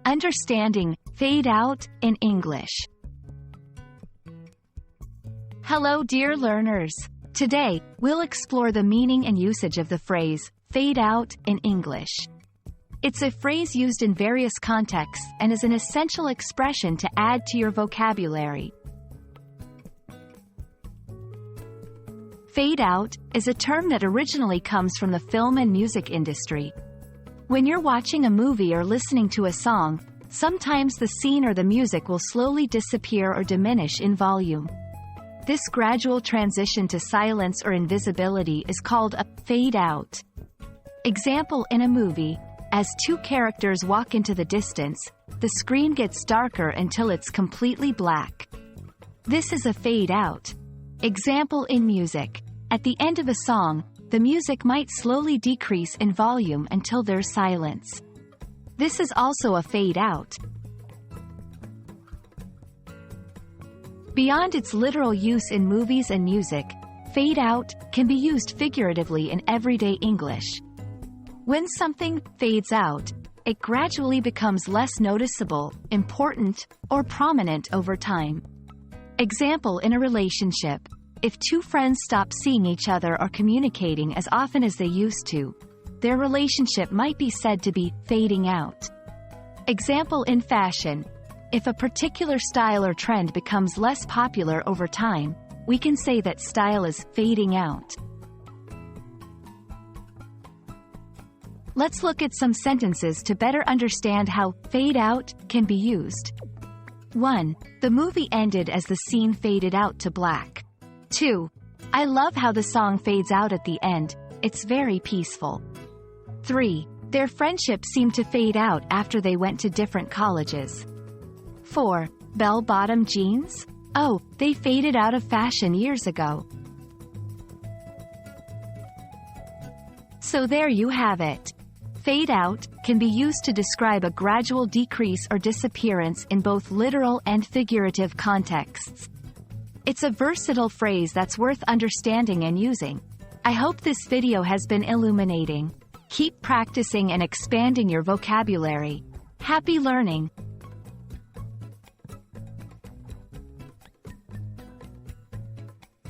Understanding fade out in English. Hello dear learners. Today, we'll explore the meaning and usage of the phrase fade out in English. It's a phrase used in various contexts and is an essential expression to add to your vocabulary. Fade out is a term that originally comes from the film and music industry. When you're watching a movie or listening to a song, sometimes the scene or the music will slowly disappear or diminish in volume. This gradual transition to silence or invisibility is called a fade out. Example in a movie, as two characters walk into the distance, the screen gets darker until it's completely black. This is a fade out. Example in music, at the end of a song, the music might slowly decrease in volume until there's silence. This is also a fade out. Beyond its literal use in movies and music, fade out can be used figuratively in everyday English. When something fades out, it gradually becomes less noticeable, important, or prominent over time. Example in a relationship, if two friends stop seeing each other or communicating as often as they used to, their relationship might be said to be fading out. Example in fashion, if a particular style or trend becomes less popular over time, we can say that style is fading out. Let's look at some sentences to better understand how fade out can be used. 1. The movie ended as the scene faded out to black. 2. I love how the song fades out at the end, it's very peaceful. 3. Their friendship seemed to fade out after they went to different colleges. 4. Bell-bottom jeans? Oh, they faded out of fashion years ago. So there you have it. Fade out can be used to describe a gradual decrease or disappearance in both literal and figurative contexts. It's a versatile phrase that's worth understanding and using. I hope this video has been illuminating. Keep practicing and expanding your vocabulary. Happy learning!